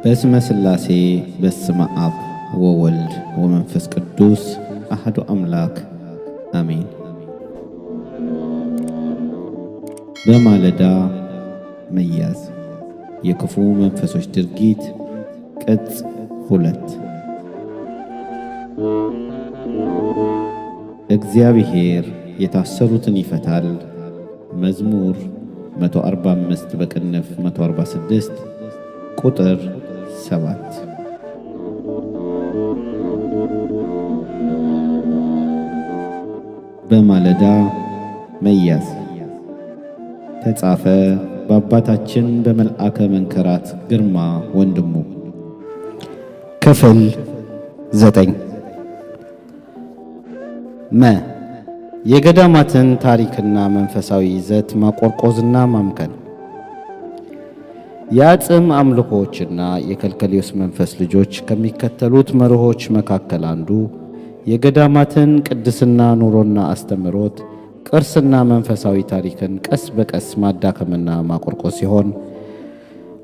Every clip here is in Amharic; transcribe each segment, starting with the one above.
በስመ ሥላሴ በስመ አብ ወወልድ ወመንፈስ ቅዱስ አሐዱ አምላክ አሜን። በማለዳ መያዝ የክፉ መንፈሶች ድርጊት ቅጽ 2። እግዚአብሔር የታሰሩትን ይፈታል። መዝሙር 145 በቅንፍ 146 ቁጥር 7። በማለዳ መያዝ ተጻፈ በአባታችን በመልአከ መንከራት ግርማ ወንድሙ። ክፍል 9 የገዳማትን ታሪክና መንፈሳዊ ይዘት ማቆርቆዝና ማምከን። የአጽም አምልኮዎችና የከልከሌዎስ መንፈስ ልጆች ከሚከተሉት መርሆች መካከል አንዱ የገዳማትን ቅድስና ኑሮና አስተምሮት፣ ቅርስና መንፈሳዊ ታሪክን ቀስ በቀስ ማዳከምና ማቆርቆዝ ሲሆን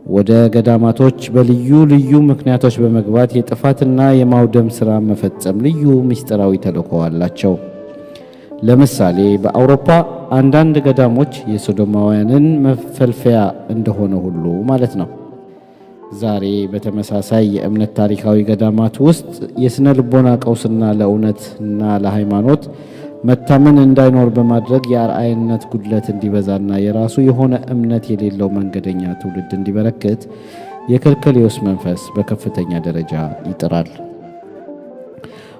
ወደ ገዳማቶች በልዩ ልዩ ምክንያቶች በመግባት የጥፋትና የማውደም ሥራ መፈጸም ልዩ ምስጢራዊ ተልዕኮ አላቸው። ለምሳሌ በአውሮፓ አንዳንድ ገዳሞች የሶዶማውያንን መፈልፈያ እንደሆነ ሁሉ ማለት ነው። ዛሬ በተመሳሳይ የእምነት ታሪካዊ ገዳማት ውስጥ የሥነ ልቦና ቀውስና ለእውነትና ለሃይማኖት መታመን እንዳይኖር በማድረግ የአርአያነት ጉድለት እንዲበዛና የራሱ የሆነ እምነት የሌለው መንገደኛ ትውልድ እንዲበረክት የከልከሌዎስ መንፈስ በከፍተኛ ደረጃ ይጥራል።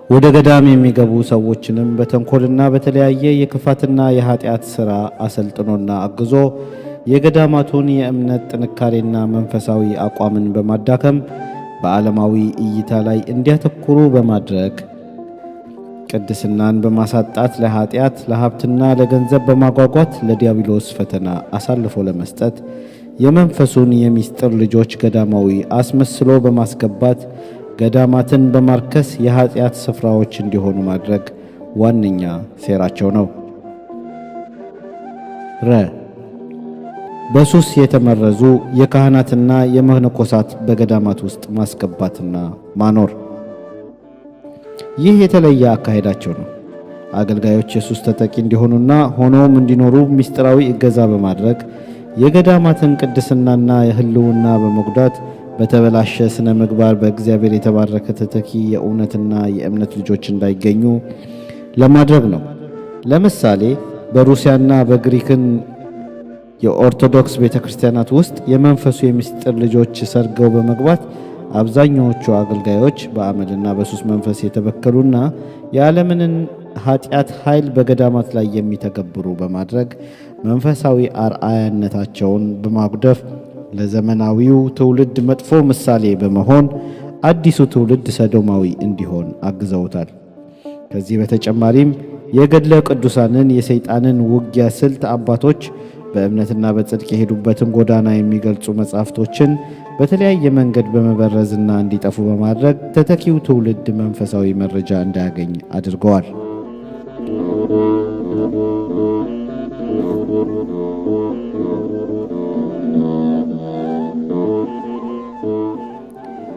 ወደ ገዳም የሚገቡ ሰዎችንም በተንኮልና በተለያየ የክፋትና የኃጢአት ሥራ አሰልጥኖና አግዞ የገዳማቱን የእምነት ጥንካሬና መንፈሳዊ አቋምን በማዳከም በዓለማዊ እይታ ላይ እንዲያተኩሩ በማድረግ ቅድስናን በማሳጣት ለኃጢአት፣ ለሀብትና ለገንዘብ በማጓጓት ለዲያብሎስ ፈተና አሳልፎ ለመስጠት የመንፈሱን የምስጢር ልጆች ገዳማዊ አስመስሎ በማስገባት ገዳማትን በማርከስ የኃጢአት ስፍራዎች እንዲሆኑ ማድረግ ዋነኛ ሴራቸው ነው። በሱስ የተመረዙ የካህናትና የመነኮሳት በገዳማት ውስጥ ማስገባትና ማኖር። ይህ የተለየ አካሄዳቸው ነው። አገልጋዮች የሱስ ተጠቂ እንዲሆኑና ሆኖም እንዲኖሩ ምስጢራዊ እገዛ በማድረግ የገዳማትን ቅድስናና የሕልውና በመጉዳት በተበላሸ ስነ ምግባር በእግዚአብሔር የተባረከ ተተኪ የእውነትና የእምነት ልጆች እንዳይገኙ ለማድረግ ነው። ለምሳሌ በሩሲያና በግሪክን የኦርቶዶክስ ቤተክርስቲያናት ውስጥ የመንፈሱ የምስጢር ልጆች ሰርገው በመግባት አብዛኛዎቹ አገልጋዮች በአመልና በሱስ መንፈስ የተበከሉና የዓለምን ኃጢአት ኃይል በገዳማት ላይ የሚተገብሩ በማድረግ መንፈሳዊ አርአያነታቸውን በማጉደፍ ለዘመናዊው ትውልድ መጥፎ ምሳሌ በመሆን አዲሱ ትውልድ ሰዶማዊ እንዲሆን አግዘውታል። ከዚህ በተጨማሪም የገድለ ቅዱሳንን የሰይጣንን ውጊያ ስልት አባቶች በእምነትና በጽድቅ የሄዱበትን ጎዳና የሚገልጹ መጻሕፍቶችን በተለያየ መንገድ በመበረዝና እንዲጠፉ በማድረግ ተተኪው ትውልድ መንፈሳዊ መረጃ እንዳያገኝ አድርገዋል።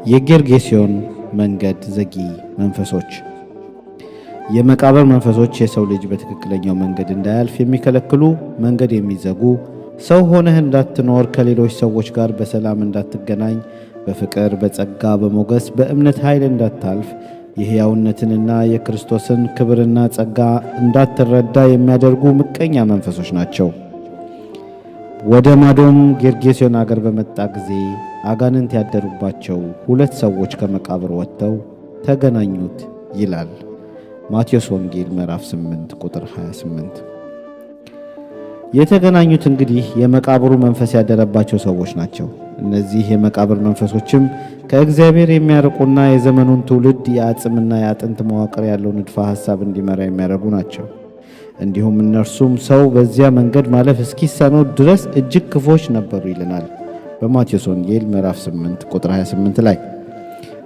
የጌርጌሴኖን መንገድ ዘጊ መንፈሶች። የመቃብር መንፈሶች የሰው ልጅ በትክክለኛው መንገድ እንዳያልፍ የሚከለክሉ፣ መንገድ የሚዘጉ፣ ሰው ሆነህ እንዳትኖር፣ ከሌሎች ሰዎች ጋር በሰላም እንዳትገናኝ፣ በፍቅር በጸጋ በሞገስ በእምነት ኃይል እንዳታልፍ፣ የሕያውነትንና የክርስቶስን ክብርና ጸጋ እንዳትረዳ የሚያደርጉ ምቀኛ መንፈሶች ናቸው። ወደ ማዶም ጌርጌሴኖን አገር በመጣ ጊዜ አጋንንት ያደሩባቸው 2 ሰዎች ከመቃብር ወጥተው ተገናኙት ይላል ማቴዎስ ወንጌል ምዕራፍ 8 ቁጥር 28። የተገናኙት እንግዲህ የመቃብሩ መንፈስ ያደረባቸው ሰዎች ናቸው። እነዚህ የመቃብር መንፈሶችም ከእግዚአብሔር የሚያርቁና የዘመኑን ትውልድ የአጽምና የአጥንት መዋቅር ያለው ንድፈ ሐሳብ እንዲመራ የሚያደርጉ ናቸው። እንዲሁም እነርሱም ሰው በዚያ መንገድ ማለፍ እስኪሳነው ድረስ እጅግ ክፎች ነበሩ ይለናል በማቴዎስ ወንጌል ምዕራፍ 8 ቁጥር 28 ላይ።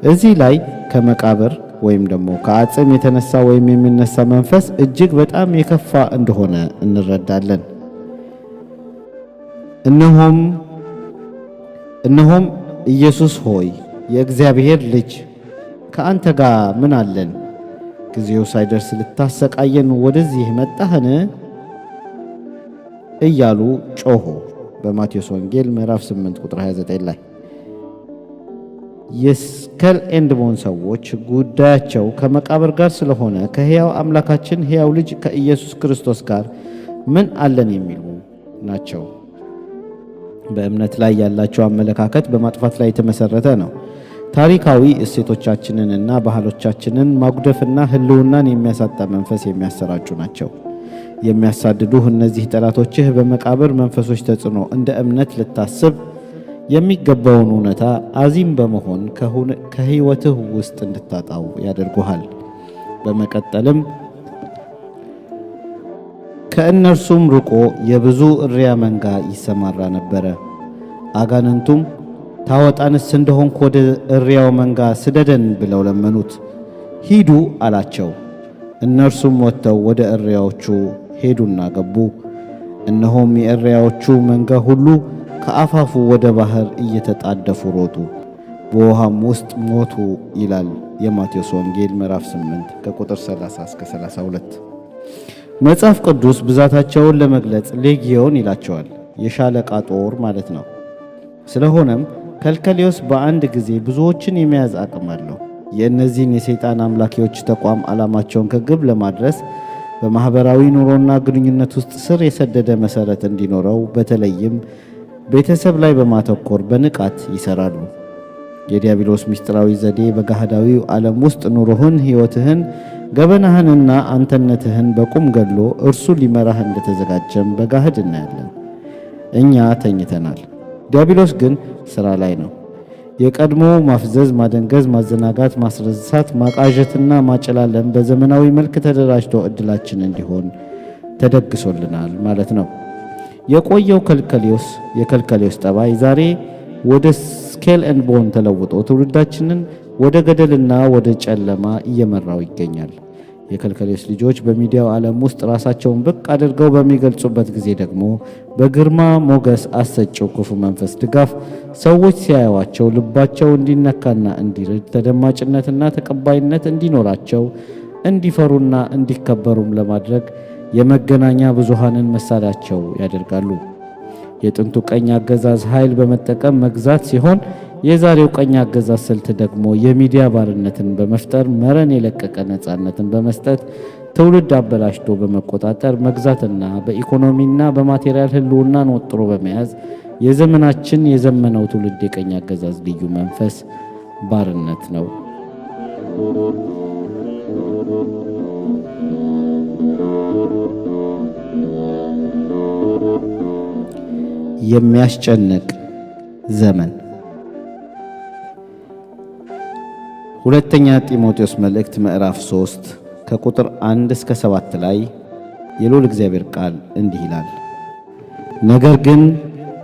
እዚህ ላይ ከመቃብር ወይም ደግሞ ከአጽም የተነሳ ወይም የሚነሳ መንፈስ እጅግ በጣም የከፋ እንደሆነ እንረዳለን። እነሆም ኢየሱስ ሆይ የእግዚአብሔር ልጅ ከአንተ ጋር ምን አለን? ጊዜው ሳይደርስ ልታሰቃየን ወደዚህ መጣህን? እያሉ ጮኹ። በማቴዎስ ወንጌል ምዕራፍ 8 ቁጥር 29 ላይ የስኬል ኤንድ ቦን ሰዎች ጉዳያቸው ከመቃብር ጋር ስለሆነ ከሕያው አምላካችን ሕያው ልጅ ከኢየሱስ ክርስቶስ ጋር ምን አለን የሚሉ ናቸው። በእምነት ላይ ያላቸው አመለካከት በማጥፋት ላይ የተመሰረተ ነው። ታሪካዊ እሴቶቻችንንና ባህሎቻችንን ማጉደፍና ሕልውናን የሚያሳጣ መንፈስ የሚያሰራጩ ናቸው። የሚያሳድዱህ እነዚህ ጠላቶችህ በመቃብር መንፈሶች ተጽዕኖ እንደ እምነት ልታስብ የሚገባውን እውነታ አዚም በመሆን ከሕይወትህ ውስጥ እንድታጣው ያደርጉሃል። በመቀጠልም ከእነርሱም ርቆ የብዙ እሪያ መንጋ ይሰማራ ነበረ። አጋንንቱም ታወጣንስ እንደሆንክ ወደ እሪያው መንጋ ስደደን ብለው ለመኑት። ሂዱ አላቸው። እነርሱም ወጥተው ወደ እሪያዎቹ ሄዱና ገቡ። እነሆም የእሪያዎቹ መንጋ ሁሉ ከአፋፉ ወደ ባህር እየተጣደፉ ሮጡ፣ በውሃም ውስጥ ሞቱ ይላል የማቴዎስ ወንጌል ምዕራፍ 8 ከቁጥር 30 እስከ 32። መጽሐፍ ቅዱስ ብዛታቸውን ለመግለጽ ሌጊዮን ይላቸዋል፣ የሻለቃ ጦር ማለት ነው። ስለሆነም ከልከሌዎስ በአንድ ጊዜ ብዙዎችን የመያዝ አቅም አለው። የእነዚህን የሰይጣን አምላኪዎች ተቋም ዓላማቸውን ከግብ ለማድረስ በማኅበራዊ ኑሮና ግንኙነት ውስጥ ስር የሰደደ መሠረት እንዲኖረው በተለይም ቤተሰብ ላይ በማተኮር በንቃት ይሰራሉ። የዲያብሎስ ምስጢራዊ ዘዴ በገሃዳዊው ዓለም ውስጥ ኑሮህን፣ ሕይወትህን፣ ገበናህንና አንተነትህን በቁም ገድሎ እርሱ ሊመራህ እንደተዘጋጀም በጋህድ እናያለን። እኛ ተኝተናል፣ ዲያብሎስ ግን ሥራ ላይ ነው። የቀድሞ ማፍዘዝ፣ ማደንገዝ፣ ማዘናጋት፣ ማስረሳት፣ ማቃዠትና ማጨላለም በዘመናዊ መልክ ተደራጅቶ ዕድላችን እንዲሆን ተደግሶልናል ማለት ነው። የቆየው የከልከሌዎስ ጠባይ ዛሬ ወደ ስኬል ኤንድ ቦን ተለውጦ ትውልዳችንን ወደ ገደልና ወደ ጨለማ እየመራው ይገኛል። የከልከሌዎስ ልጆች በሚዲያው ዓለም ውስጥ ራሳቸውን ብቅ አድርገው በሚገልጹበት ጊዜ ደግሞ በግርማ ሞገስ አሰጪው ክፉ መንፈስ ድጋፍ ሰዎች ሲያዩዋቸው ልባቸው እንዲነካና እንዲርድ፣ ተደማጭነትና ተቀባይነት እንዲኖራቸው፣ እንዲፈሩና እንዲከበሩም ለማድረግ የመገናኛ ብዙሃንን መሳሪያቸው ያደርጋሉ። የጥንቱ ቀኝ አገዛዝ ኃይል በመጠቀም መግዛት ሲሆን የዛሬው ቀኝ አገዛዝ ስልት ደግሞ የሚዲያ ባርነትን በመፍጠር መረን የለቀቀ ነፃነትን በመስጠት ትውልድ አበላሽቶ በመቆጣጠር መግዛትና በኢኮኖሚና በማቴሪያል ሕልውናን ወጥሮ በመያዝ የዘመናችን የዘመነው ትውልድ የቀኝ አገዛዝ ልዩ መንፈስ ባርነት ነው። የሚያስጨንቅ ዘመን። ሁለተኛ ጢሞቴዎስ መልእክት ምዕራፍ 3 ከቁጥር 1 እስከ 7 ላይ የልዑል እግዚአብሔር ቃል እንዲህ ይላል። ነገር ግን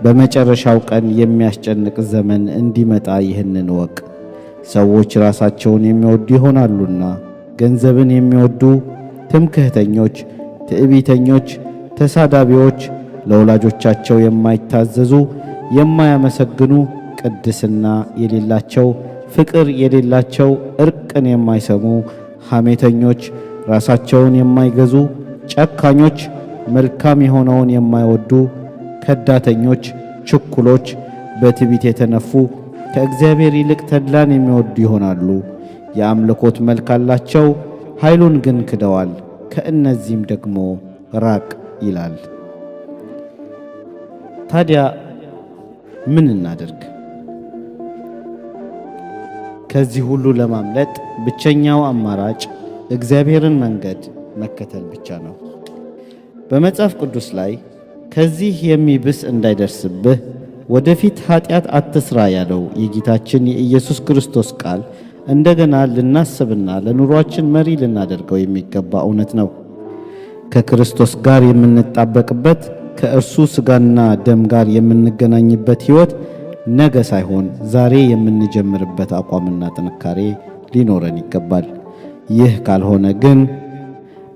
በመጨረሻው ቀን የሚያስጨንቅ ዘመን እንዲመጣ ይህንን እወቅ። ሰዎች ራሳቸውን የሚወዱ ይሆናሉና፣ ገንዘብን የሚወዱ፣ ትምክህተኞች፣ ትዕቢተኞች፣ ተሳዳቢዎች፣ ለወላጆቻቸው የማይታዘዙ፣ የማያመሰግኑ፣ ቅድስና የሌላቸው፣ ፍቅር የሌላቸው፣ እርቅን የማይሰሙ፣ ሐሜተኞች፣ ራሳቸውን የማይገዙ፣ ጨካኞች፣ መልካም የሆነውን የማይወዱ፣ ከዳተኞች፣ ችኩሎች፣ በትዕቢት የተነፉ፣ ከእግዚአብሔር ይልቅ ተድላን የሚወዱ ይሆናሉ። የአምልኮት መልክ አላቸው፣ ኃይሉን ግን ክደዋል። ከእነዚህም ደግሞ ራቅ ይላል። ታዲያ ምን እናደርግ? ከዚህ ሁሉ ለማምለጥ ብቸኛው አማራጭ እግዚአብሔርን መንገድ መከተል ብቻ ነው። በመጽሐፍ ቅዱስ ላይ ከዚህ የሚብስ እንዳይደርስብህ ወደፊት ኃጢአት አትስራ ያለው የጌታችን የኢየሱስ ክርስቶስ ቃል እንደገና ልናስብና ለኑሯችን መሪ ልናደርገው የሚገባ እውነት ነው። ከክርስቶስ ጋር የምንጣበቅበት ከእርሱ ሥጋና ደም ጋር የምንገናኝበት ሕይወት ነገ ሳይሆን ዛሬ የምንጀምርበት አቋምና ጥንካሬ ሊኖረን ይገባል። ይህ ካልሆነ ግን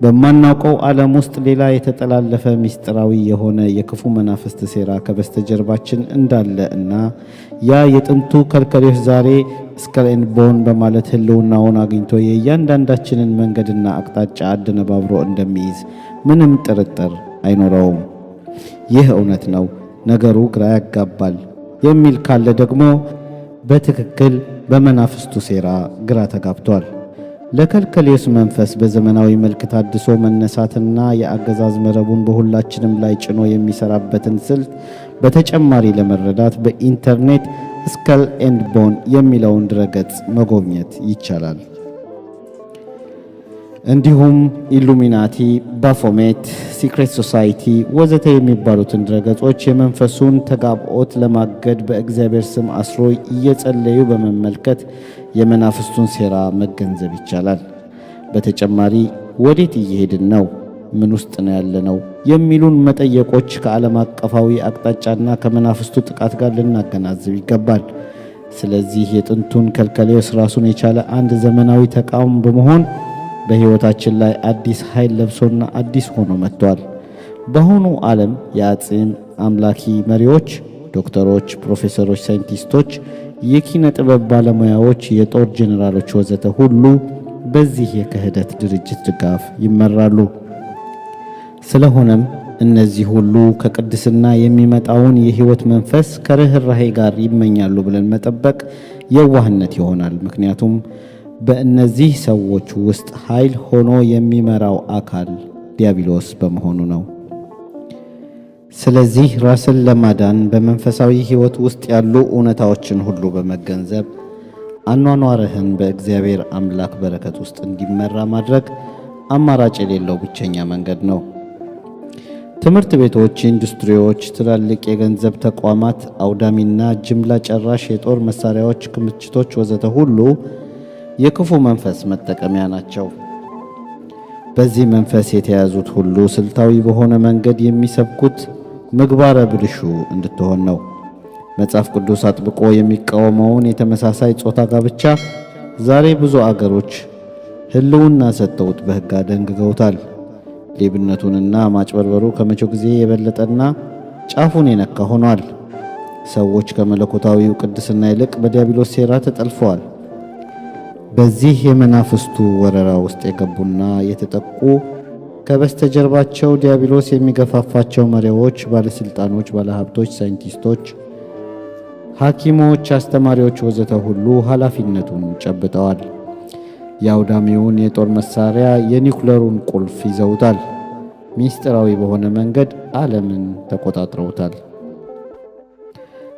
በማናውቀው ዓለም ውስጥ ሌላ የተጠላለፈ ምስጢራዊ የሆነ የክፉ መናፍስት ሴራ ከበስተጀርባችን እንዳለ እና ያ የጥንቱ ከልከሌዎስ ዛሬ ስከል ኤንድ ቦን በማለት ህልውናውን አግኝቶ የእያንዳንዳችንን መንገድና አቅጣጫ አደነባብሮ እንደሚይዝ ምንም ጥርጥር አይኖረውም። ይህ እውነት ነው፣ ነገሩ ግራ ያጋባል የሚል ካለ ደግሞ በትክክል በመናፍስቱ ሴራ ግራ ተጋብቷል። ለከልከሌዎስ መንፈስ በዘመናዊ መልክ ታድሶ መነሳትና የአገዛዝ መረቡን በሁላችንም ላይ ጭኖ የሚሰራበትን ስልት በተጨማሪ ለመረዳት በኢንተርኔት ስከል ኤንድ ቦን የሚለውን ድረገጽ መጎብኘት ይቻላል። እንዲሁም ኢሉሚናቲ፣ ባፎሜት፣ ሲክሬት ሶሳይቲ ወዘተ የሚባሉትን ድረገጾች የመንፈሱን ተጋብኦት ለማገድ በእግዚአብሔር ስም አስሮ እየጸለዩ በመመልከት የመናፍስቱን ሴራ መገንዘብ ይቻላል። በተጨማሪ ወዴት እየሄድን ነው? ምን ውስጥ ነው ያለነው? የሚሉን መጠየቆች ከዓለም አቀፋዊ አቅጣጫና ከመናፍስቱ ጥቃት ጋር ልናገናዝብ ይገባል። ስለዚህ የጥንቱን ከልከሌዎስ ራሱን የቻለ አንድ ዘመናዊ ተቋም በመሆን በሕይወታችን ላይ አዲስ ኃይል ለብሶና አዲስ ሆኖ መጥቷል። በአሁኑ ዓለም የአጽም አምላኪ መሪዎች፣ ዶክተሮች፣ ፕሮፌሰሮች፣ ሳይንቲስቶች፣ የኪነ ጥበብ ባለሙያዎች፣ የጦር ጄኔራሎች ወዘተ ሁሉ በዚህ የክህደት ድርጅት ድጋፍ ይመራሉ። ስለሆነም እነዚህ ሁሉ ከቅድስና የሚመጣውን የሕይወት መንፈስ ከርኅራኄ ጋር ይመኛሉ ብለን መጠበቅ የዋህነት ይሆናል። ምክንያቱም በእነዚህ ሰዎች ውስጥ ኃይል ሆኖ የሚመራው አካል ዲያብሎስ በመሆኑ ነው። ስለዚህ ራስን ለማዳን በመንፈሳዊ ሕይወት ውስጥ ያሉ እውነታዎችን ሁሉ በመገንዘብ አኗኗርህን በእግዚአብሔር አምላክ በረከት ውስጥ እንዲመራ ማድረግ አማራጭ የሌለው ብቸኛ መንገድ ነው። ትምህርት ቤቶች፣ ኢንዱስትሪዎች፣ ትላልቅ የገንዘብ ተቋማት፣ አውዳሚና ጅምላ ጨራሽ የጦር መሳሪያዎች ክምችቶች ወዘተ ሁሉ የክፉ መንፈስ መጠቀሚያ ናቸው። በዚህ መንፈስ የተያዙት ሁሉ ስልታዊ በሆነ መንገድ የሚሰብኩት ምግባረ ብልሹ እንድትሆን ነው። መጽሐፍ ቅዱስ አጥብቆ የሚቃወመውን የተመሳሳይ ጾታ ጋብቻ ዛሬ ብዙ አገሮች ሕልውና ሰጥተውት በሕግ አደንግገውታል። ሌብነቱንና ማጭበርበሩ ከመቼው ጊዜ የበለጠና ጫፉን የነካ ሆኗል። ሰዎች ከመለኮታዊው ቅድስና ይልቅ በዲያብሎስ ሴራ ተጠልፈዋል። በዚህ የመናፍስቱ ወረራ ውስጥ የገቡና የተጠቁ ከበስተጀርባቸው ዲያብሎስ የሚገፋፋቸው መሪዎች፣ ባለስልጣኖች፣ ባለሀብቶች፣ ሳይንቲስቶች፣ ሐኪሞች፣ አስተማሪዎች ወዘተ ሁሉ ኃላፊነቱን ጨብጠዋል። የአውዳሚውን የጦር መሳሪያ የኒውክለሩን ቁልፍ ይዘውታል። ሚስጥራዊ በሆነ መንገድ ዓለምን ተቆጣጥረውታል።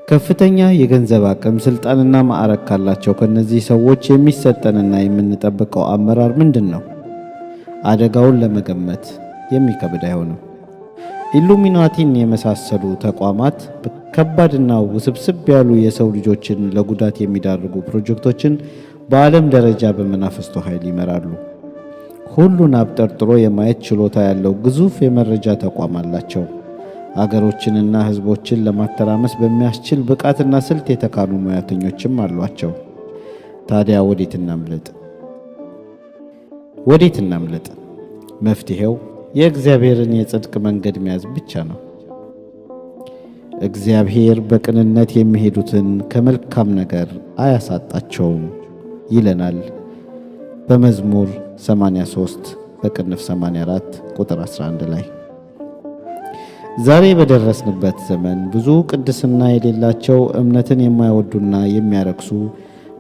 ከፍተኛ የገንዘብ አቅም፣ ስልጣንና ማዕረግ ካላቸው ከነዚህ ሰዎች የሚሰጠንና የምንጠብቀው አመራር ምንድን ነው? አደጋውን ለመገመት የሚከብድ አይሆንም። ኢሉሚናቲን የመሳሰሉ ተቋማት ከባድና ውስብስብ ያሉ የሰው ልጆችን ለጉዳት የሚዳርጉ ፕሮጀክቶችን በዓለም ደረጃ በመናፍስቱ ኃይል ይመራሉ። ሁሉን አብጠርጥሮ የማየት ችሎታ ያለው ግዙፍ የመረጃ ተቋም አላቸው። አገሮችንና ሕዝቦችን ለማተራመስ በሚያስችል ብቃትና ስልት የተካኑ ሙያተኞችም አሏቸው። ታዲያ ወዴት እናምልጥ? መፍትሄው የእግዚአብሔርን የጽድቅ መንገድ መያዝ ብቻ ነው። እግዚአብሔር በቅንነት የሚሄዱትን ከመልካም ነገር አያሳጣቸውም ይለናል በመዝሙር 83 በቅንፍ 84 ቁጥር 11 ላይ። ዛሬ በደረስንበት ዘመን ብዙ ቅድስና የሌላቸው እምነትን የማይወዱና የሚያረክሱ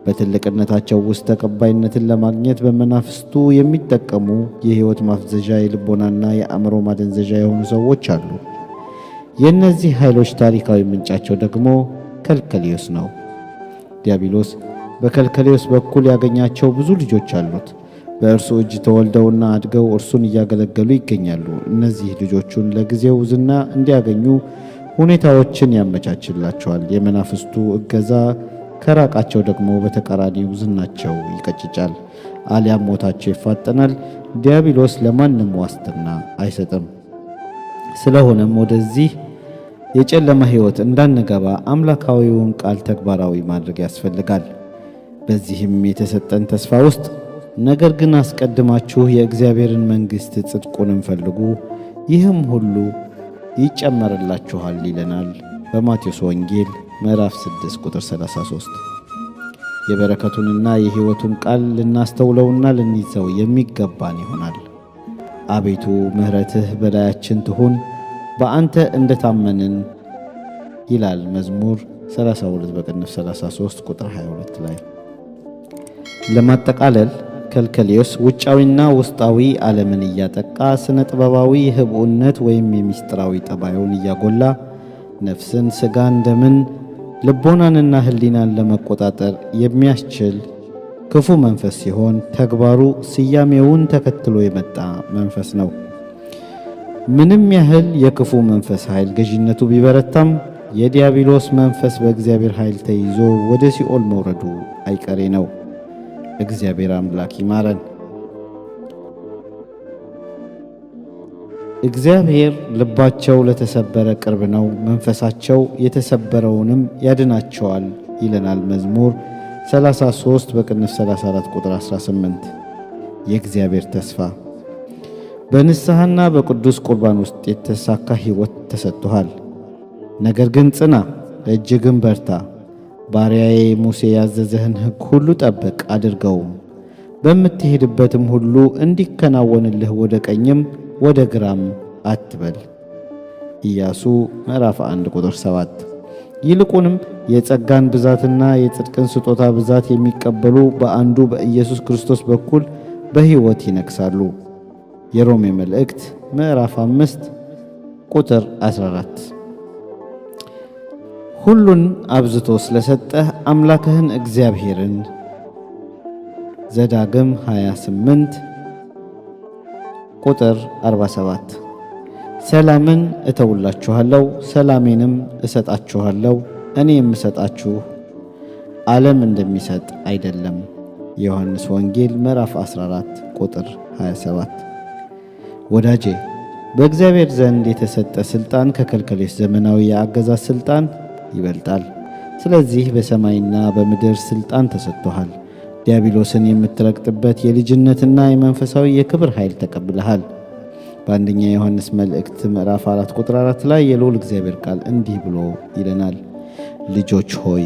በትልቅነታቸው ውስጥ ተቀባይነትን ለማግኘት በመናፍስቱ የሚጠቀሙ የሕይወት ማፍዘዣ የልቦናና የአእምሮ ማደንዘዣ የሆኑ ሰዎች አሉ። የእነዚህ ኃይሎች ታሪካዊ ምንጫቸው ደግሞ ከልከሌዎስ ነው። ዲያብሎስ በከልከሌዎስ በኩል ያገኛቸው ብዙ ልጆች አሉት። በእርሱ እጅ ተወልደውና አድገው እርሱን እያገለገሉ ይገኛሉ። እነዚህ ልጆቹን ለጊዜው ዝና እንዲያገኙ ሁኔታዎችን ያመቻችላቸዋል። የመናፍስቱ እገዛ ከራቃቸው ደግሞ በተቃራኒው ዝናቸው ይቀጭጫል፣ አሊያም ሞታቸው ይፋጠናል። ዲያብሎስ ለማንም ዋስትና አይሰጥም። ስለሆነም ወደዚህ የጨለማ ሕይወት እንዳንገባ አምላካዊውን ቃል ተግባራዊ ማድረግ ያስፈልጋል። በዚህም የተሰጠን ተስፋ ውስጥ ነገር ግን አስቀድማችሁ የእግዚአብሔርን መንግሥት ጽድቁንም ፈልጉ፣ ይህም ሁሉ ይጨመርላችኋል ይለናል በማቴዎስ ወንጌል ምዕራፍ 6 ቁጥር 33። የበረከቱንና የሕይወቱን ቃል ልናስተውለውና ልንይዘው የሚገባን ይሆናል። አቤቱ ምሕረትህ በላያችን ትሁን፣ በአንተ እንደታመንን ይላል መዝሙር 32 በቅንፍ 33 ቁጥር 22 ላይ። ለማጠቃለል ከልከሌዎስ ውጫዊና ውስጣዊ ዓለምን እያጠቃ ስነ ጥበባዊ ህብኡነት ወይም የሚስጥራዊ ጠባዩን እያጎላ ነፍስን፣ ሥጋን፣ ደምን፣ ልቦናንና ህሊናን ለመቆጣጠር የሚያስችል ክፉ መንፈስ ሲሆን ተግባሩ ስያሜውን ተከትሎ የመጣ መንፈስ ነው። ምንም ያህል የክፉ መንፈስ ኃይል ገዢነቱ ቢበረታም የዲያብሎስ መንፈስ በእግዚአብሔር ኃይል ተይዞ ወደ ሲኦል መውረዱ አይቀሬ ነው። እግዚአብሔር አምላክ ይማረን። እግዚአብሔር ልባቸው ለተሰበረ ቅርብ ነው፣ መንፈሳቸው የተሰበረውንም ያድናቸዋል ይለናል መዝሙር 33 በቅንፍ 34 ቁጥር 18። የእግዚአብሔር ተስፋ በንስሐና በቅዱስ ቁርባን ውስጥ የተሳካ ሕይወት ተሰጥቶሃል። ነገር ግን ጽና፣ እጅግም በርታ። ባሪያዬ ሙሴ ያዘዘህን ሕግ ሁሉ ጠብቅ አድርገውም፣ በምትሄድበትም ሁሉ እንዲከናወንልህ ወደ ቀኝም ወደ ግራም አትበል። ኢያሱ ምዕራፍ 1 ቁጥር 7። ይልቁንም የጸጋን ብዛትና የጽድቅን ስጦታ ብዛት የሚቀበሉ በአንዱ በኢየሱስ ክርስቶስ በኩል በሕይወት ይነግሣሉ። የሮሜ መልእክት ምዕራፍ 5 ቁጥር 14። ሁሉን አብዝቶ ስለሰጠህ አምላክህን እግዚአብሔርን ዘዳግም 28 ቁጥር 47። ሰላምን እተውላችኋለሁ፣ ሰላሜንም እሰጣችኋለሁ፣ እኔ የምሰጣችሁ ዓለም እንደሚሰጥ አይደለም። የዮሐንስ ወንጌል ምዕራፍ 14 ቁጥር 27። ወዳጄ በእግዚአብሔር ዘንድ የተሰጠ ሥልጣን ከከልከሌዎስ ዘመናዊ የአገዛዝ ሥልጣን ይበልጣል። ስለዚህ በሰማይና በምድር ሥልጣን ተሰጥቶሃል። ዲያብሎስን የምትረግጥበት የልጅነትና የመንፈሳዊ የክብር ኃይል ተቀብለሃል። በአንደኛ ዮሐንስ መልእክት ምዕራፍ 4 ቁጥር 4 ላይ የልዑል እግዚአብሔር ቃል እንዲህ ብሎ ይለናል፣ ልጆች ሆይ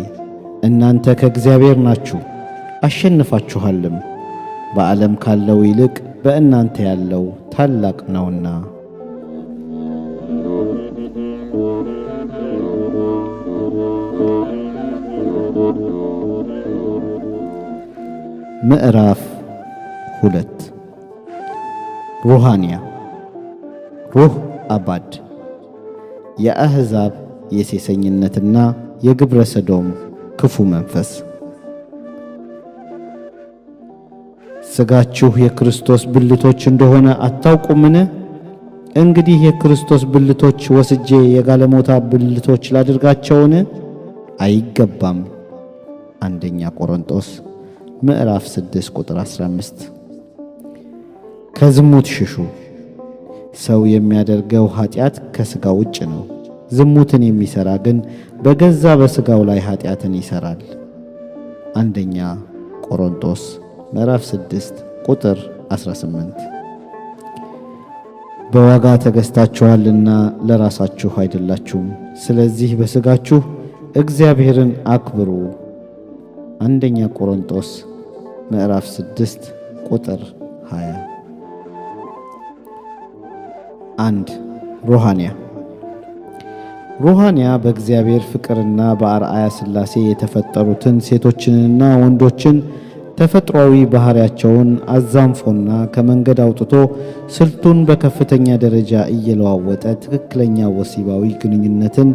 እናንተ ከእግዚአብሔር ናችሁ፣ አሸንፋችኋልም፣ በዓለም ካለው ይልቅ በእናንተ ያለው ታላቅ ነውና። ምዕራፍ 2 ሩሃንያ ሩህ አባድ የአሕዛብ የሴሰኝነትና የግብረ ሰዶም ክፉ መንፈስ። ሥጋችሁ የክርስቶስ ብልቶች እንደሆነ አታውቁምን? እንግዲህ የክርስቶስ ብልቶች ወስጄ የጋለሞታ ብልቶች ላድርጋቸውን? አይገባም። አንደኛ ቆሮንጦስ ምዕራፍ 6 ቁጥር 15። ከዝሙት ሽሹ። ሰው የሚያደርገው ኃጢአት ከሥጋ ውጭ ነው። ዝሙትን የሚሠራ ግን በገዛ በሥጋው ላይ ኃጢአትን ይሠራል። አንደኛ ቆሮንጦስ ምዕራፍ 6 ቁጥር 18። በዋጋ ተገዝታችኋልና ለራሳችሁ አይደላችሁም። ስለዚህ በሥጋችሁ እግዚአብሔርን አክብሩ። አንደኛ ቆሮንጦስ ምዕራፍ 6 ቁጥር 20። 1 ሩሃንያ ሩሃንያ በእግዚአብሔር ፍቅርና በአርአያ ሥላሴ የተፈጠሩትን ሴቶችንና ወንዶችን ተፈጥሯዊ ባህሪያቸውን አዛንፎና ከመንገድ አውጥቶ ስልቱን በከፍተኛ ደረጃ እየለዋወጠ ትክክለኛ ወሲባዊ ግንኙነትን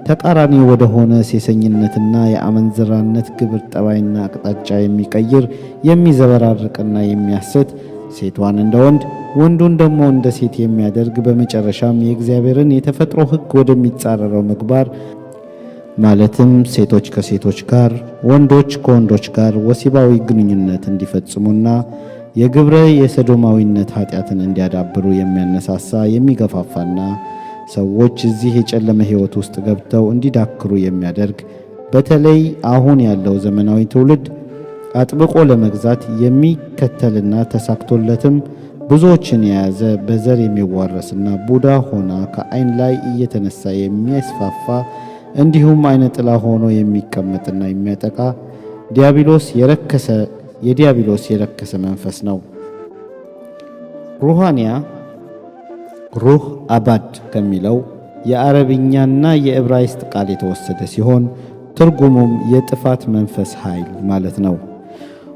ተቃራኒ ወደሆነ ሴሰኝነትና የአመንዝራነት ግብር ጠባይና አቅጣጫ የሚቀይር የሚዘበራርቅና የሚያስት ሴቷን እንደ ወንድ ወንዱን ደግሞ እንደ ሴት የሚያደርግ በመጨረሻም የእግዚአብሔርን የተፈጥሮ ሕግ ወደሚጻረረው ምግባር ማለትም ሴቶች ከሴቶች ጋር ወንዶች ከወንዶች ጋር ወሲባዊ ግንኙነት እንዲፈጽሙና የግብረ የሰዶማዊነት ኃጢአትን እንዲያዳብሩ የሚያነሳሳ የሚገፋፋና ሰዎች እዚህ የጨለመ ሕይወት ውስጥ ገብተው እንዲዳክሩ የሚያደርግ በተለይ አሁን ያለው ዘመናዊ ትውልድ አጥብቆ ለመግዛት የሚከተልና ተሳክቶለትም ብዙዎችን የያዘ በዘር የሚዋረስና ቡዳ ሆና ከዓይን ላይ እየተነሳ የሚያስፋፋ እንዲሁም ዓይነ ጥላ ሆኖ የሚቀመጥና የሚያጠቃ የዲያብሎስ የረከሰ መንፈስ ነው። ሩሃንያ ሩህ አባድ ከሚለው የአረብኛና የዕብራይስጥ ቃል የተወሰደ ሲሆን ትርጉሙም የጥፋት መንፈስ ኃይል ማለት ነው።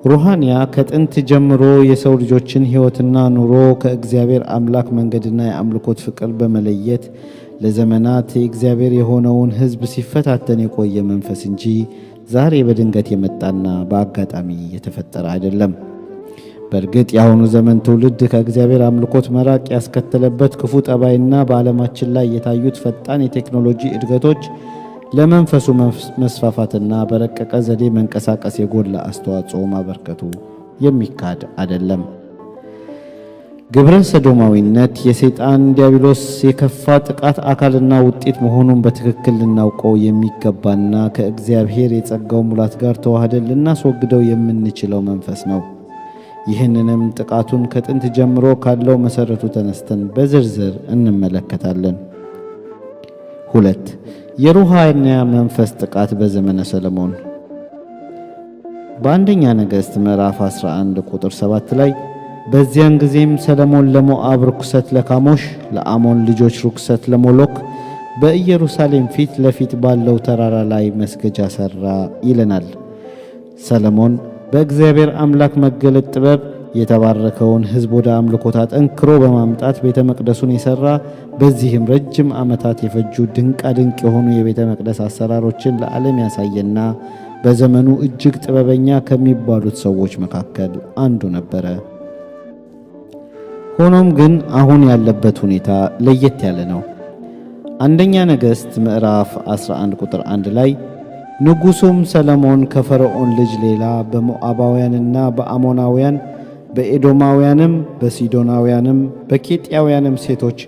ሩሃንያ ከጥንት ጀምሮ የሰው ልጆችን ሕይወትና ኑሮ ከእግዚአብሔር አምላክ መንገድና የአምልኮት ፍቅር በመለየት ለዘመናት የእግዚአብሔር የሆነውን ሕዝብ ሲፈታተን የቆየ መንፈስ እንጂ ዛሬ በድንገት የመጣና በአጋጣሚ የተፈጠረ አይደለም። በእርግጥ የአሁኑ ዘመን ትውልድ ከእግዚአብሔር አምልኮት መራቅ ያስከተለበት ክፉ ጠባይና በዓለማችን ላይ የታዩት ፈጣን የቴክኖሎጂ እድገቶች ለመንፈሱ መስፋፋትና በረቀቀ ዘዴ መንቀሳቀስ የጎላ አስተዋጽኦ ማበርከቱ የሚካድ አይደለም። ግብረ ሰዶማዊነት የሰይጣን ዲያብሎስ የከፋ ጥቃት አካልና ውጤት መሆኑን በትክክል ልናውቀው የሚገባና ከእግዚአብሔር የጸጋው ሙላት ጋር ተዋህደን ልናስወግደው የምንችለው መንፈስ ነው። ይህንንም ጥቃቱን ከጥንት ጀምሮ ካለው መሰረቱ ተነስተን በዝርዝር እንመለከታለን። 2. የሩሃንያ መንፈስ ጥቃት በዘመነ ሰለሞን። በአንደኛ ነገሥት ምዕራፍ 11 ቁጥር 7 ላይ በዚያን ጊዜም ሰለሞን ለሞዓብ ርኩሰት ለካሞሽ፣ ለአሞን ልጆች ርኩሰት ለሞሎክ በኢየሩሳሌም ፊት ለፊት ባለው ተራራ ላይ መስገጃ ሠራ ይለናል። ሰለሞን በእግዚአብሔር አምላክ መገለጥ ጥበብ የተባረከውን ሕዝብ ወደ አምልኮት አጠንክሮ በማምጣት ቤተ መቅደሱን የሠራ፣ በዚህም ረጅም ዓመታት የፈጁ ድንቃ ድንቅ የሆኑ የቤተ መቅደስ አሰራሮችን ለዓለም ያሳየና በዘመኑ እጅግ ጥበበኛ ከሚባሉት ሰዎች መካከል አንዱ ነበረ። ሆኖም ግን አሁን ያለበት ሁኔታ ለየት ያለ ነው። አንደኛ ነገሥት ምዕራፍ 11 ቁጥር 1 ላይ ንጉሡም ሰለሞን ከፈርዖን ልጅ ሌላ በሞዓባውያንና በአሞናውያን በኤዶማውያንም በሲዶናውያንም በኬጢያውያንም ሴቶች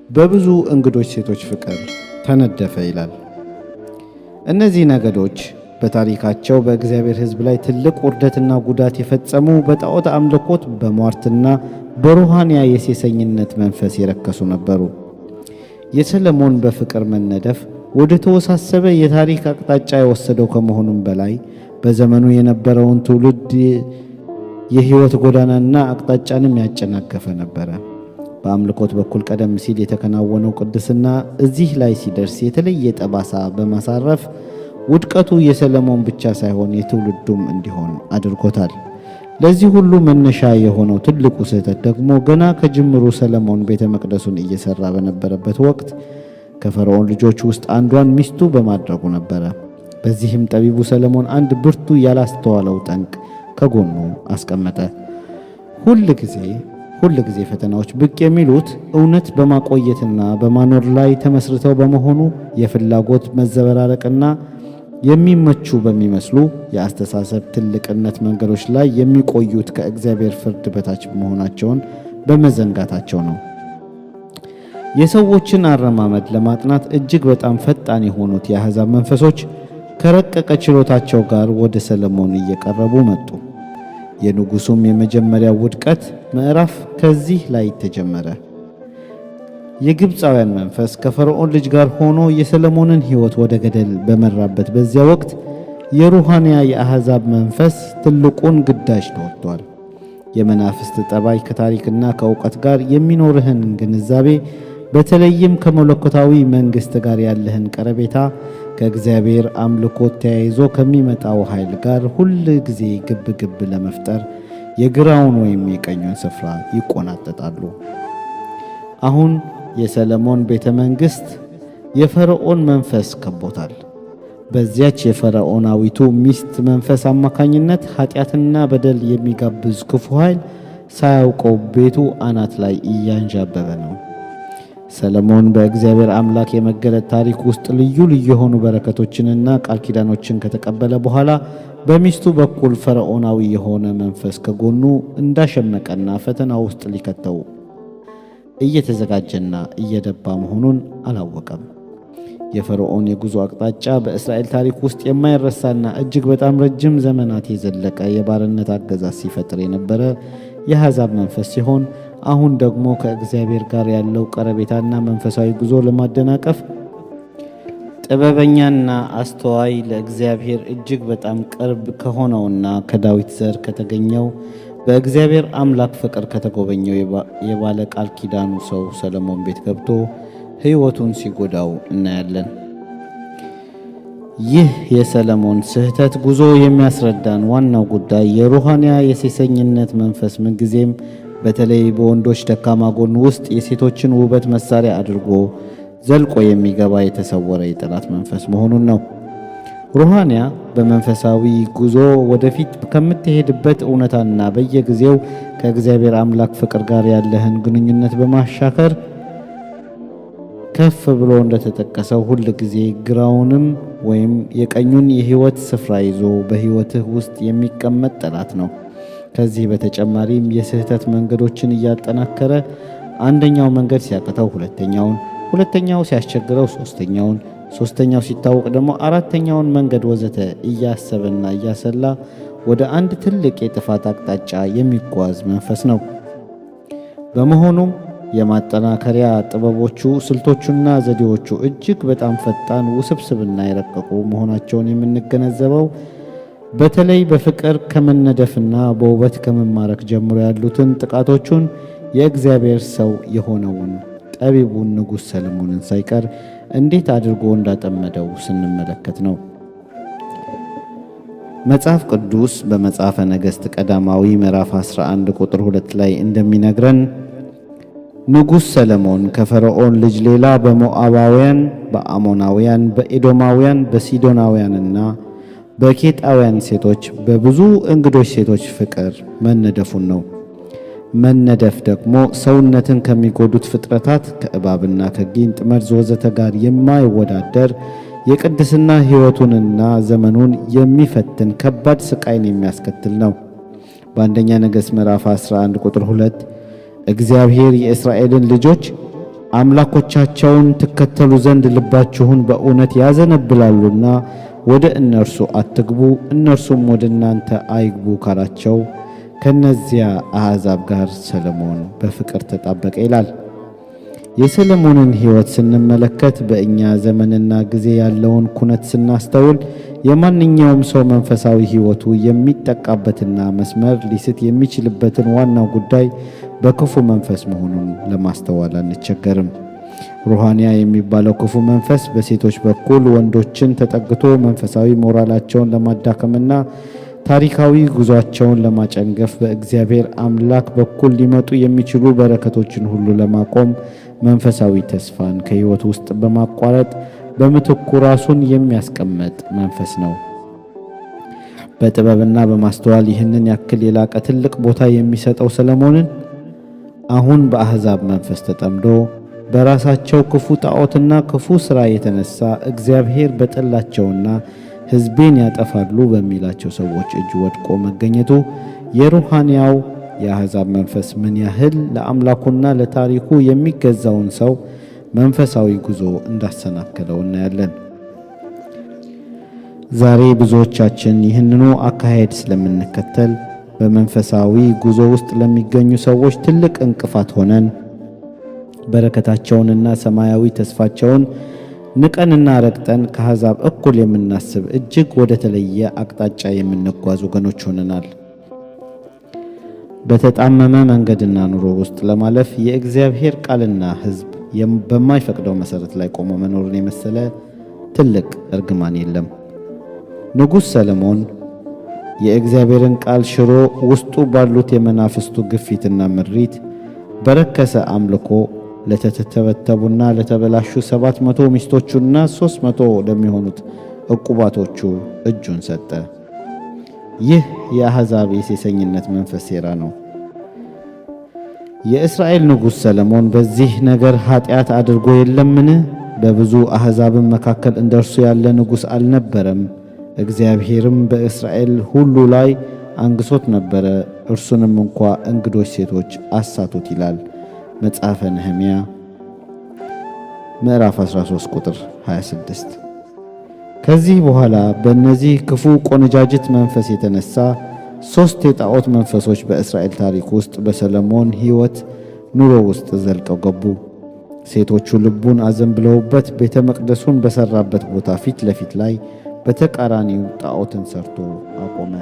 በብዙ እንግዶች ሴቶች ፍቅር ተነደፈ ይላል። እነዚህ ነገዶች በታሪካቸው በእግዚአብሔር ሕዝብ ላይ ትልቅ ውርደትና ጉዳት የፈጸሙ፣ በጣዖት አምልኮት በሟርትና በሩሃንያ የሴሰኝነት መንፈስ የረከሱ ነበሩ። የሰለሞን በፍቅር መነደፍ ወደ ተወሳሰበ የታሪክ አቅጣጫ የወሰደው ከመሆኑም በላይ በዘመኑ የነበረውን ትውልድ የሕይወት ጎዳናና አቅጣጫንም ያጨናገፈ ነበረ። በአምልኮት በኩል ቀደም ሲል የተከናወነው ቅድስና እዚህ ላይ ሲደርስ የተለየ ጠባሳ በማሳረፍ ውድቀቱ የሰለሞን ብቻ ሳይሆን የትውልዱም እንዲሆን አድርጎታል። ለዚህ ሁሉ መነሻ የሆነው ትልቁ ስህተት ደግሞ ገና ከጅምሩ ሰለሞን ቤተ መቅደሱን እየሠራ በነበረበት ወቅት ከፈርዖን ልጆች ውስጥ አንዷን ሚስቱ በማድረጉ ነበረ። በዚህም ጠቢቡ ሰለሞን አንድ ብርቱ ያላስተዋለው ጠንቅ ከጎኑ አስቀመጠ። ሁል ጊዜ ፈተናዎች ብቅ የሚሉት እውነት በማቆየትና በማኖር ላይ ተመስርተው በመሆኑ የፍላጎት መዘበራረቅና የሚመቹ በሚመስሉ የአስተሳሰብ ትልቅነት መንገዶች ላይ የሚቆዩት ከእግዚአብሔር ፍርድ በታች መሆናቸውን በመዘንጋታቸው ነው። የሰዎችን አረማመድ ለማጥናት እጅግ በጣም ፈጣን የሆኑት የአሕዛብ መንፈሶች ከረቀቀ ችሎታቸው ጋር ወደ ሰለሞን እየቀረቡ መጡ። የንጉሡም የመጀመሪያው ውድቀት ምዕራፍ ከዚህ ላይ ተጀመረ። የግብፃውያን መንፈስ ከፈርዖን ልጅ ጋር ሆኖ የሰለሞንን ሕይወት ወደ ገደል በመራበት በዚያ ወቅት የሩሃንያ የአሕዛብ መንፈስ ትልቁን ግዳጅ ተወጥቷል። የመናፍስት ጠባይ ከታሪክና ከእውቀት ጋር የሚኖርህን ግንዛቤ፣ በተለይም ከመለኮታዊ መንግሥት ጋር ያለህን ቀረቤታ ከእግዚአብሔር አምልኮት ተያይዞ ከሚመጣው ኃይል ጋር ሁል ጊዜ ግብ ግብ ለመፍጠር የግራውን ወይም የቀኙን ስፍራ ይቆናጠጣሉ። አሁን የሰለሞን ቤተ መንግሥት የፈርዖን መንፈስ ከቦታል። በዚያች የፈርዖናዊቱ ሚስት መንፈስ አማካኝነት ኃጢአትና በደል የሚጋብዝ ክፉ ኃይል ሳያውቀው ቤቱ አናት ላይ እያንዣበበ ነው። ሰለሞን በእግዚአብሔር አምላክ የመገለጥ ታሪክ ውስጥ ልዩ ልዩ የሆኑ በረከቶችንና ቃል ኪዳኖችን ከተቀበለ በኋላ በሚስቱ በኩል ፈርዖናዊ የሆነ መንፈስ ከጎኑ እንዳሸመቀና ፈተና ውስጥ ሊከተው እየተዘጋጀና እየደባ መሆኑን አላወቀም። የፈርዖን የጉዞ አቅጣጫ በእስራኤል ታሪክ ውስጥ የማይረሳና እጅግ በጣም ረጅም ዘመናት የዘለቀ የባርነት አገዛዝ ሲፈጥር የነበረ የአሕዛብ መንፈስ ሲሆን አሁን ደግሞ ከእግዚአብሔር ጋር ያለው ቀረቤታና መንፈሳዊ ጉዞ ለማደናቀፍ ጥበበኛና አስተዋይ ለእግዚአብሔር እጅግ በጣም ቅርብ ከሆነውና ከዳዊት ዘር ከተገኘው በእግዚአብሔር አምላክ ፍቅር ከተጎበኘው የባለ ቃል ኪዳኑ ሰው ሰለሞን ቤት ገብቶ ሕይወቱን ሲጎዳው እናያለን። ይህ የሰለሞን ስህተት ጉዞ የሚያስረዳን ዋናው ጉዳይ የሩሃንያ የሴሰኝነት መንፈስ ምንጊዜም በተለይ በወንዶች ደካማ ጎን ውስጥ የሴቶችን ውበት መሳሪያ አድርጎ ዘልቆ የሚገባ የተሰወረ የጠላት መንፈስ መሆኑን ነው። ሩሃንያ በመንፈሳዊ ጉዞ ወደፊት ከምትሄድበት እውነታና በየጊዜው ከእግዚአብሔር አምላክ ፍቅር ጋር ያለህን ግንኙነት በማሻከር ከፍ ብሎ እንደተጠቀሰው ሁል ጊዜ ግራውንም ወይም የቀኙን የህይወት ስፍራ ይዞ በህይወትህ ውስጥ የሚቀመጥ ጠላት ነው። ከዚህ በተጨማሪም የስህተት መንገዶችን እያጠናከረ አንደኛው መንገድ ሲያቅተው ሁለተኛው ሲያስቸግረው ሶስተኛው ሲታወቅ ደግሞ አራተኛውን መንገድ ወዘተ እያሰበና እያሰላ ወደ አንድ ትልቅ የጥፋት አቅጣጫ የሚጓዝ መንፈስ ነው። በመሆኑም የማጠናከሪያ ጥበቦቹ፣ ስልቶቹና ዘዴዎቹ እጅግ በጣም ፈጣን፣ ውስብስብና የረቀቁ መሆናቸውን የምንገነዘበው በተለይ በፍቅር ከመነደፍና በውበት ከመማረክ ጀምሮ ያሉትን ጥቃቶቹን የእግዚአብሔር ሰው የሆነውን ጠቢቡን ንጉሥ ሰለሞንን ሳይቀር እንዴት አድርጎ እንዳጠመደው ስንመለከት ነው። መጽሐፍ ቅዱስ በመጽሐፈ ነገሥት ቀዳማዊ ምዕራፍ 11 ቁጥር 2 ላይ እንደሚነግረን ንጉሥ ሰለሞን ከፈርዖን ልጅ ሌላ በሞዓባውያን፣ በአሞናውያን፣ በኤዶማውያን፣ በሲዶናውያንና በኬጣውያን ሴቶች በብዙ እንግዶች ሴቶች ፍቅር መነደፉን ነው። መነደፍ ደግሞ ሰውነትን ከሚጎዱት ፍጥረታት ከእባብና ከጊንጥ መርዝ ወዘተ ጋር የማይወዳደር የቅድስና ሕይወቱንና ዘመኑን የሚፈትን ከባድ ስቃይን የሚያስከትል ነው። በአንደኛ ነገሥት ምዕራፍ 11 ቁጥር 2 እግዚአብሔር የእስራኤልን ልጆች አምላኮቻቸውን ትከተሉ ዘንድ ልባችሁን በእውነት ያዘነብላሉና ወደ እነርሱ አትግቡ፣ እነርሱም ወደ እናንተ አይግቡ ካላቸው ከነዚያ አሕዛብ ጋር ሰለሞን በፍቅር ተጣበቀ ይላል። የሰለሞንን ሕይወት ስንመለከት በእኛ ዘመንና ጊዜ ያለውን ኩነት ስናስተውል የማንኛውም ሰው መንፈሳዊ ሕይወቱ የሚጠቃበትና መስመር ሊስት የሚችልበትን ዋናው ጉዳይ በክፉ መንፈስ መሆኑን ለማስተዋል አንቸገርም። ሩሃንያ የሚባለው ክፉ መንፈስ በሴቶች በኩል ወንዶችን ተጠግቶ መንፈሳዊ ሞራላቸውን ለማዳከምና ታሪካዊ ጉዟቸውን ለማጨንገፍ በእግዚአብሔር አምላክ በኩል ሊመጡ የሚችሉ በረከቶችን ሁሉ ለማቆም መንፈሳዊ ተስፋን ከሕይወት ውስጥ በማቋረጥ በምትኩ ራሱን የሚያስቀምጥ መንፈስ ነው። በጥበብና በማስተዋል ይህንን ያክል የላቀ ትልቅ ቦታ የሚሰጠው ሰለሞንን አሁን በአሕዛብ መንፈስ ተጠምዶ በራሳቸው ክፉ ጣዖትና ክፉ ሥራ የተነሳ እግዚአብሔር በጠላቸውና ሕዝቤን ያጠፋሉ በሚላቸው ሰዎች እጅ ወድቆ መገኘቱ የሩሃንያው የአሕዛብ መንፈስ ምን ያህል ለአምላኩና ለታሪኩ የሚገዛውን ሰው መንፈሳዊ ጉዞ እንዳሰናከለው እናያለን። ዛሬ ብዙዎቻችን ይህንኑ አካሄድ ስለምንከተል በመንፈሳዊ ጉዞ ውስጥ ለሚገኙ ሰዎች ትልቅ እንቅፋት ሆነን በረከታቸውንና ሰማያዊ ተስፋቸውን ንቀንና ረግጠን ከአሕዛብ እኩል የምናስብ እጅግ ወደ ተለየ አቅጣጫ የምንጓዝ ወገኖች ሆነናል። በተጣመመ መንገድና ኑሮ ውስጥ ለማለፍ የእግዚአብሔር ቃልና ሕዝብ በማይፈቅደው መሠረት ላይ ቆሞ መኖርን የመሰለ ትልቅ እርግማን የለም። ንጉሥ ሰለሞን የእግዚአብሔርን ቃል ሽሮ ውስጡ ባሉት የመናፍስቱ ግፊትና ምሪት በረከሰ አምልኮ ለተተበተቡና ለተበላሹ 700 ሚስቶቹና 300 ለሚሆኑት ዕቁባቶቹ እጁን ሰጠ። ይህ የአሕዛብ የሴሰኝነት መንፈስ ሴራ ነው። የእስራኤል ንጉሥ ሰለሞን በዚህ ነገር ኃጢአት አድርጎ የለምን? በብዙ አሕዛብም መካከል እንደርሱ ያለ ንጉሥ አልነበረም። እግዚአብሔርም በእስራኤል ሁሉ ላይ አንግሶት ነበረ፣ እርሱንም እንኳ እንግዶች ሴቶች አሳቱት ይላል መጽሐፈ ነህምያ ምዕራፍ 13 ቁጥር 26። ከዚህ በኋላ በእነዚህ ክፉ ቆነጃጅት መንፈስ የተነሳ 3 የጣዖት መንፈሶች በእስራኤል ታሪክ ውስጥ በሰለሞን ሕይወት ኑሮ ውስጥ ዘልቀው ገቡ። ሴቶቹ ልቡን አዘንብለውበት ቤተ መቅደሱን በሠራበት ቦታ ፊት ለፊት ላይ በተቃራኒው ጣዖትን ሰርቶ አቆመ።